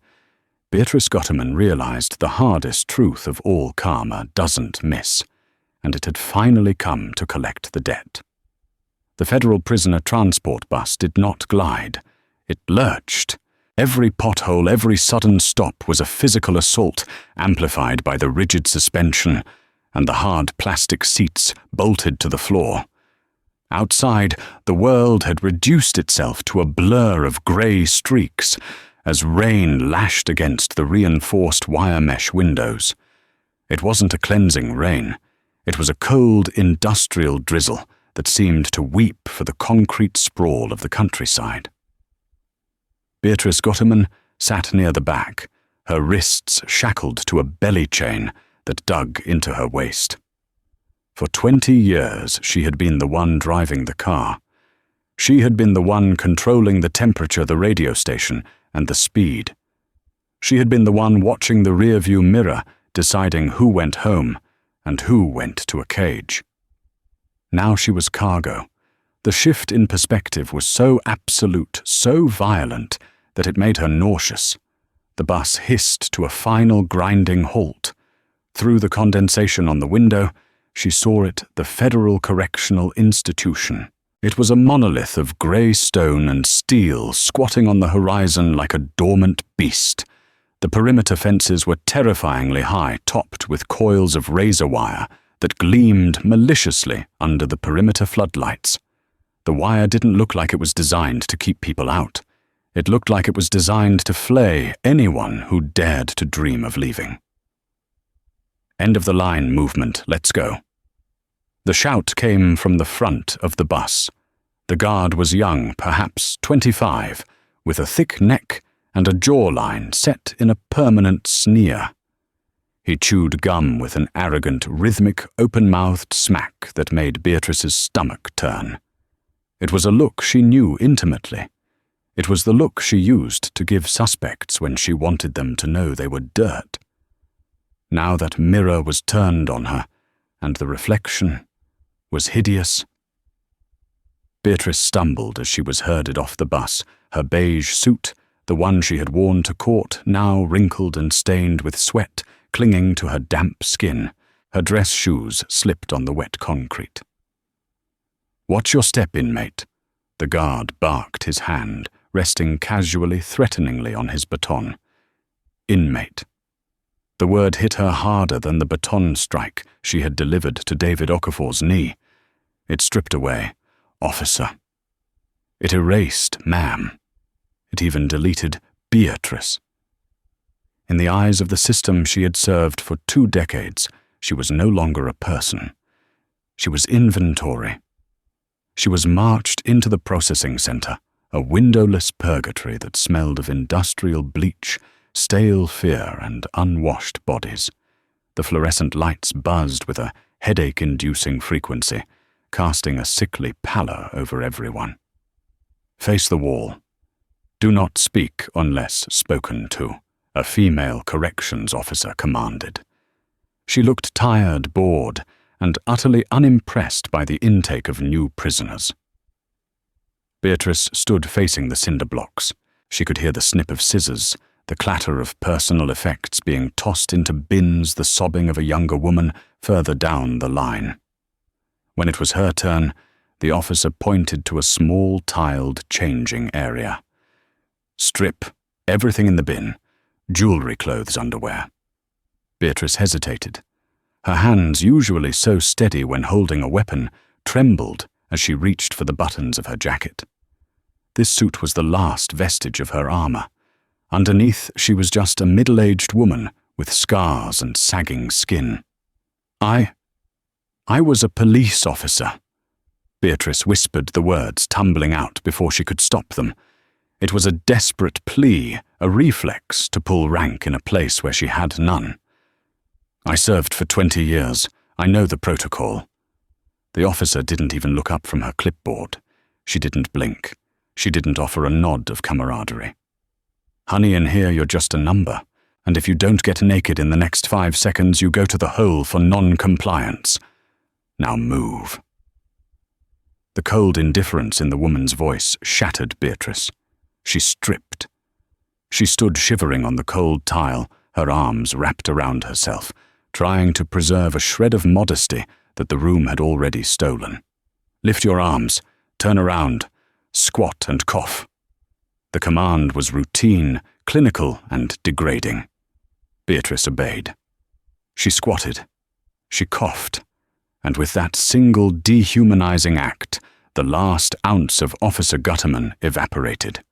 Beatrice Gutterman realized the hardest truth of all karma doesn't miss, and it had finally come to collect the debt. The federal prisoner transport bus did not glide. It lurched. Every pothole, every sudden stop was a physical assault, amplified by the rigid suspension and the hard plastic seats bolted to the floor. Outside, the world had reduced itself to a blur of grey streaks as rain lashed against the reinforced wire mesh windows. It wasn't a cleansing rain. It was a cold, industrial drizzle that seemed to weep for the concrete sprawl of the countryside. Beatrice Gutterman sat near the back, her wrists shackled to a belly chain that dug into her waist. For 20 years she had been the one driving the car. She had been the one controlling the temperature, the radio station, and the speed. She had been the one watching the rearview mirror, deciding who went home and who went to a cage. Now she was cargo. The shift in perspective was so absolute, so violent, that it made her nauseous. The bus hissed to a final grinding halt. Through the condensation on the window, she saw it the Federal Correctional Institution. It was a monolith of grey stone and steel squatting on the horizon like a dormant beast. The perimeter fences were terrifyingly high, topped with coils of razor wire that gleamed maliciously under the perimeter floodlights. The wire didn't look like it was designed to keep people out. It looked like it was designed to flay anyone who dared to dream of leaving. End of the line movement, let's go. The shout came from the front of the bus. The guard was young, perhaps 25, with a thick neck and a jawline set in a permanent sneer. He chewed gum with an arrogant, rhythmic, open-mouthed smack that made Beatrice's stomach turn. It was a look she knew intimately. It was the look she used to give suspects when she wanted them to know they were dirt. Now that mirror was turned on her, and the reflection was hideous. Beatrice stumbled as she was herded off the bus, her beige suit, the one she had worn to court, now wrinkled and stained with sweat, clinging to her damp skin. Her dress shoes slipped on the wet concrete. "Watch your step, inmate." The guard barked his hand, resting casually, threateningly on his baton. Inmate. The word hit her harder than the baton strike she had delivered to David Okafor's knee. It stripped away, officer. It erased ma'am. It even deleted Beatrice. In the eyes of the system she had served for 2 decades, she was no longer a person. She was inventory. She was marched into the processing center, a windowless purgatory that smelled of industrial bleach, stale fear, and unwashed bodies. The fluorescent lights buzzed with a headache-inducing frequency, casting a sickly pallor over everyone. "Face the wall. Do not speak unless spoken to," a female corrections officer commanded. She looked tired, bored, and utterly unimpressed by the intake of new prisoners. Beatrice stood facing the cinder blocks. She could hear the snip of scissors, the clatter of personal effects being tossed into bins, the sobbing of a younger woman further down the line. When it was her turn, the officer pointed to a small tiled changing area. "Strip, everything in the bin, jewelry, clothes, underwear." Beatrice hesitated. Her hands, usually so steady when holding a weapon, trembled as she reached for the buttons of her jacket. This suit was the last vestige of her armor. Underneath, she was just a middle-aged woman with scars and sagging skin. I was a police officer." Beatrice whispered the words, tumbling out before she could stop them. It was a desperate plea, a reflex to pull rank in a place where she had none. "I served for 20 years. I know the protocol." The officer didn't even look up from her clipboard. She didn't blink. She didn't offer a nod of camaraderie. "Honey, in here you're just a number, and if you don't get naked in the next 5 seconds, you go to the hole for non-compliance. Now move." The cold indifference in the woman's voice shattered Beatrice. She stripped. She stood shivering on the cold tile, her arms wrapped around herself, trying to preserve a shred of modesty that the room had already stolen. "Lift your arms, turn around, squat and cough." The command was routine, clinical, and degrading. Beatrice obeyed. She squatted. She coughed. And with that single dehumanizing act, the last ounce of Officer Gutterman evaporated.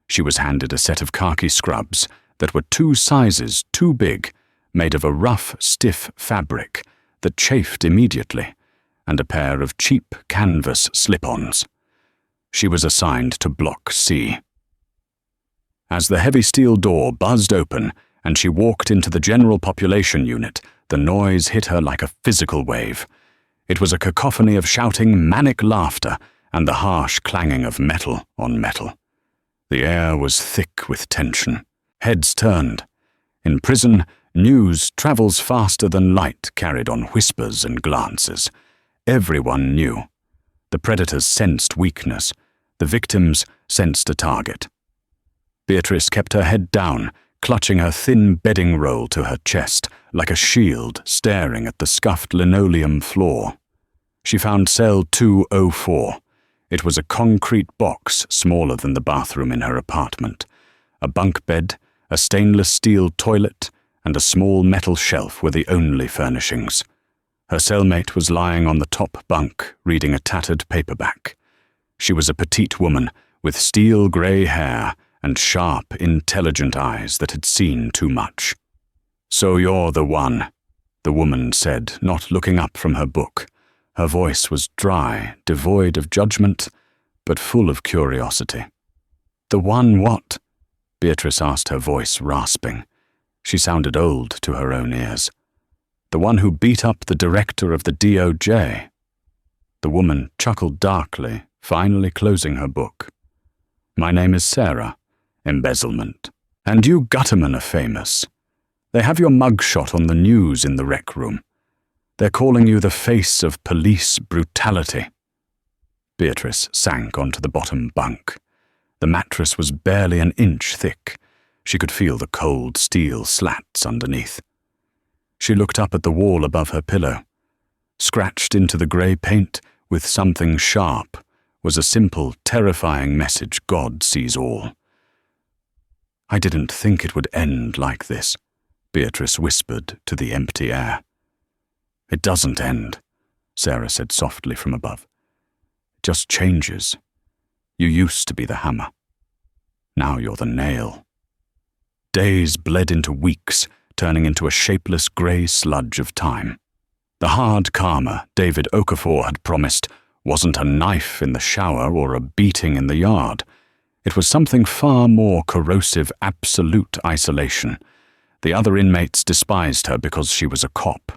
She was handed a set of khaki scrubs that were 2 sizes too big, made of a rough, stiff fabric that chafed immediately, and a pair of cheap canvas slip-ons. She was assigned to Block C. As the heavy steel door buzzed open and she walked into the general population unit, the noise hit her like a physical wave. It was a cacophony of shouting, manic laughter, and the harsh clanging of metal on metal. The air was thick with tension. Heads turned. In prison, news travels faster than light, carried on whispers and glances. Everyone knew. The predators sensed weakness. The victims sensed a target. Beatrice kept her head down, clutching her thin bedding roll to her chest, like a shield staring at the scuffed linoleum floor. She found cell 204. It was a concrete box smaller than the bathroom in her apartment. A bunk bed, a stainless steel toilet, and a small metal shelf were the only furnishings. Her cellmate was lying on the top bunk, reading a tattered paperback. She was a petite woman with steel-grey hair and sharp, intelligent eyes that had seen too much. "So you're the one," the woman said, not looking up from her book. Her voice was dry, devoid of judgment, but full of curiosity. "The one what?" Beatrice asked, her voice rasping. She sounded old to her own ears. "The one who beat up the director of the DOJ." The woman chuckled darkly, finally closing her book. "My name is Sarah. Embezzlement. And you guttermen are famous. They have your mugshot on the news in the rec room. They're calling you the face of police brutality." Beatrice sank onto the bottom bunk. The mattress was barely an inch thick. She could feel the cold steel slats underneath. She looked up at the wall above her pillow. Scratched into the grey paint with something sharp was a simple, terrifying message: God sees all. "I didn't think it would end like this," Beatrice whispered to the empty air. "It doesn't end," Sarah said softly from above. "It just changes. You used to be the hammer. Now you're the nail." Days bled into weeks, turning into a shapeless grey sludge of time. The hard karma David Okafor had promised wasn't a knife in the shower or a beating in the yard. It was something far more corrosive: absolute isolation. The other inmates despised her because she was a cop.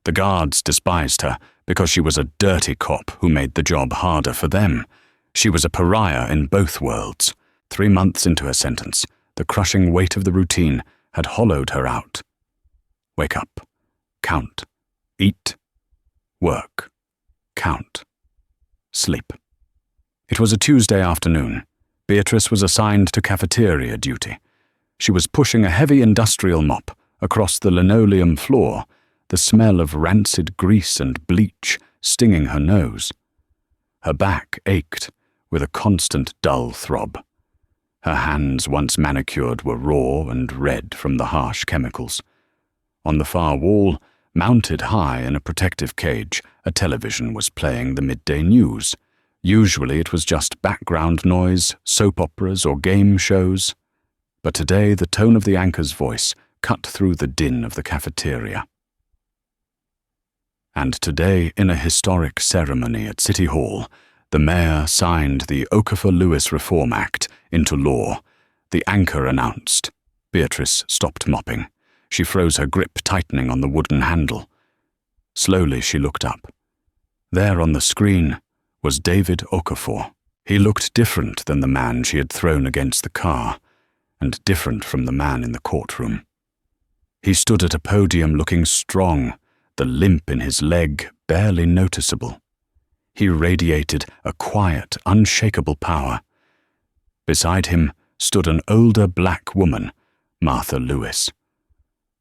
The guards despised her because she was a dirty cop who made the job harder for them. She was a pariah in both worlds. 3 months into her sentence, the crushing weight of the routine had hollowed her out. Wake up. Count. Eat. Work. Count. Sleep. It was a Tuesday afternoon. Beatrice was assigned to cafeteria duty. She was pushing a heavy industrial mop across the linoleum floor, the smell of rancid grease and bleach stinging her nose. Her back ached with a constant dull throb. Her hands, once manicured, were raw and red from the harsh chemicals. On the far wall, mounted high in a protective cage, a television was playing the midday news. Usually it was just background noise, soap operas or game shows. But today the tone of the anchor's voice cut through the din of the cafeteria. And today, in a historic ceremony at City Hall, the mayor signed the Okafor-Lewis Reform Act into law. The anchor announced. Beatrice stopped mopping. She froze her grip tightening on the wooden handle. Slowly she looked up. There on the screen was David Okafor. He looked different than the man she had thrown against the car, and different from the man in the courtroom. He stood at a podium looking strong, the limp in his leg barely noticeable. He radiated a quiet, unshakable power. Beside him stood an older black woman, Martha Lewis,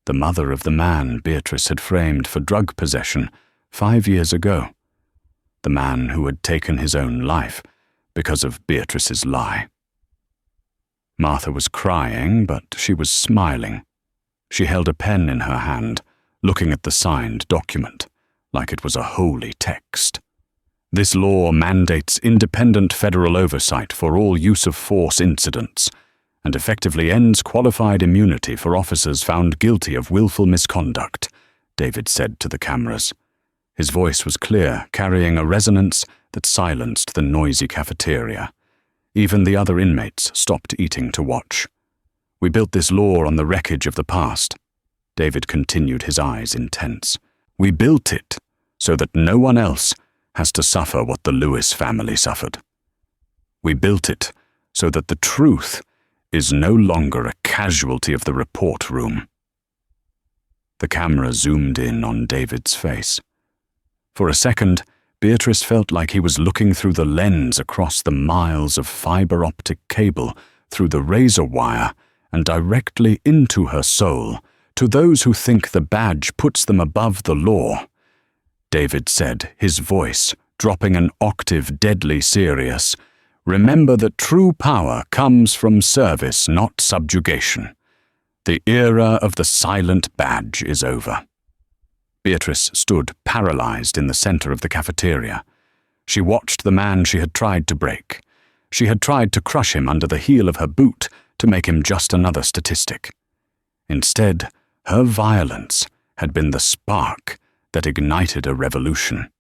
the mother of the man Beatrice had framed for drug possession 5 years ago, the man who had taken his own life because of Beatrice's lie. Martha was crying, but she was smiling. She held a pen in her hand, looking at the signed document, like it was a holy text. This law mandates independent federal oversight for all use of force incidents, and effectively ends qualified immunity for officers found guilty of willful misconduct, David said to the cameras. His voice was clear, carrying a resonance that silenced the noisy cafeteria. Even the other inmates stopped eating to watch. "We built this law on the wreckage of the past." David continued, his eyes intense. "We built it so that no one else has to suffer what the Lewis family suffered. We built it so that the truth is no longer a casualty of the report room." The camera zoomed in on David's face. For a second, Beatrice felt like he was looking through the lens across the miles of fiber-optic cable, through the razor wire, and directly into her soul, to those who think the badge puts them above the law. David said, his voice dropping an octave deadly serious, "Remember that true power comes from service, not subjugation. The era of the silent badge is over." Beatrice stood paralyzed in the center of the cafeteria. She watched the man she had tried to break. She had tried to crush him under the heel of her boot to make him just another statistic. Instead, her violence had been the spark that ignited a revolution.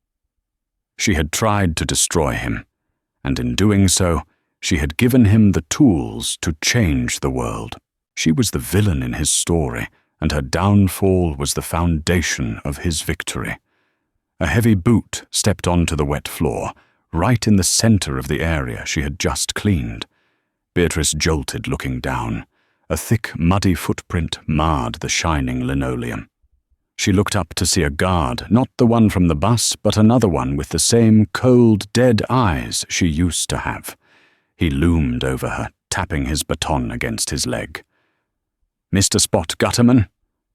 She had tried to destroy him, and in doing so, she had given him the tools to change the world. She was the villain in his story, and her downfall was the foundation of his victory. A heavy boot stepped onto the wet floor, right in the center of the area she had just cleaned. Beatrice jolted, looking down. A thick, muddy footprint marred the shining linoleum. She looked up to see a guard, not the one from the bus, but another one with the same cold, dead eyes she used to have. He loomed over her, tapping his baton against his leg. "Mr. Spot Gutterman?"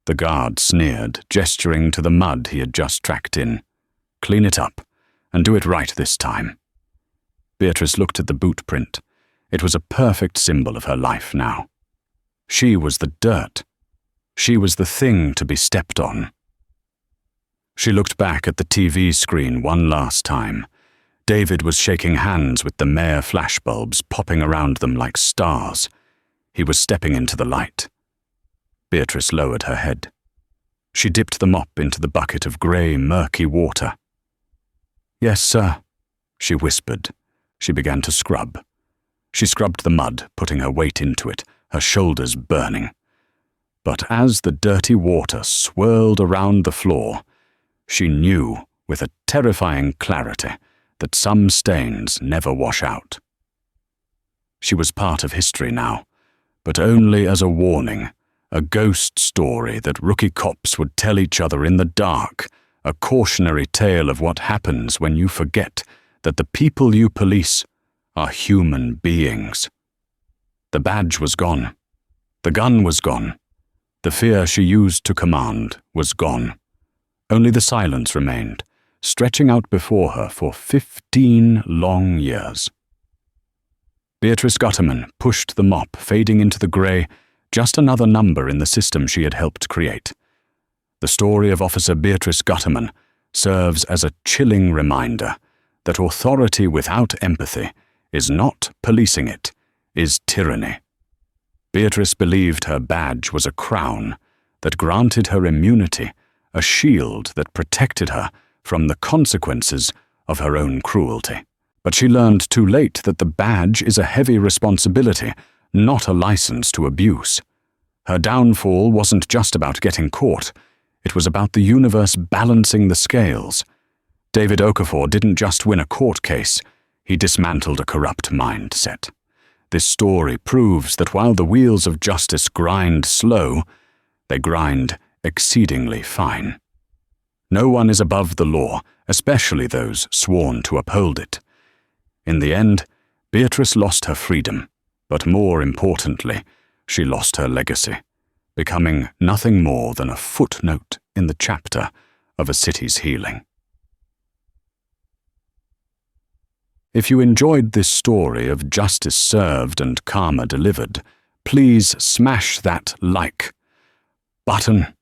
The guard sneered, gesturing to the mud he had just tracked in. "Clean it up, and do it right this time." Beatrice looked at the boot print. It was a perfect symbol of her life now. She was the dirt. She was the thing to be stepped on. She looked back at the TV screen one last time. David was shaking hands with the Mayer flashbulbs popping around them like stars. He was stepping into the light. Beatrice lowered her head. She dipped the mop into the bucket of grey, murky water. "Yes, sir," she whispered. She began to scrub. She scrubbed the mud, putting her weight into it, her shoulders burning. But as the dirty water swirled around the floor, she knew with a terrifying clarity that some stains never wash out. She was part of history now, but only as a warning, a ghost story that rookie cops would tell each other in the dark, a cautionary tale of what happens when you forget that the people you police are human beings. The badge was gone. The gun was gone. The fear she used to command was gone. Only the silence remained, stretching out before her for 15 long years. Beatrice Gutterman pushed the mop, fading into the grey, just another number in the system she had helped create. The story of Officer Beatrice Gutterman serves as a chilling reminder that authority without empathy is not policing it, is tyranny. Beatrice believed her badge was a crown that granted her immunity, a shield that protected her from the consequences of her own cruelty. But she learned too late that the badge is a heavy responsibility, not a license to abuse. Her downfall wasn't just about getting caught. It was about the universe balancing the scales. David Okafor didn't just win a court case, he dismantled a corrupt mindset. This story proves that while the wheels of justice grind slow, they grind exceedingly fine. No one is above the law, especially those sworn to uphold it. In the end, Beatrice lost her freedom, but more importantly, she lost her legacy, becoming nothing more than a footnote in the chapter of a city's healing. If you enjoyed this story of justice served and karma delivered, please smash that like button.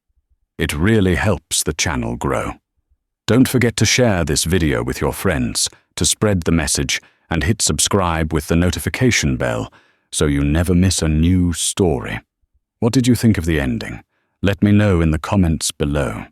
It really helps the channel grow. Don't forget to share this video with your friends to spread the message, and hit subscribe with the notification bell so you never miss a new story. What did you think of the ending? Let me know in the comments below.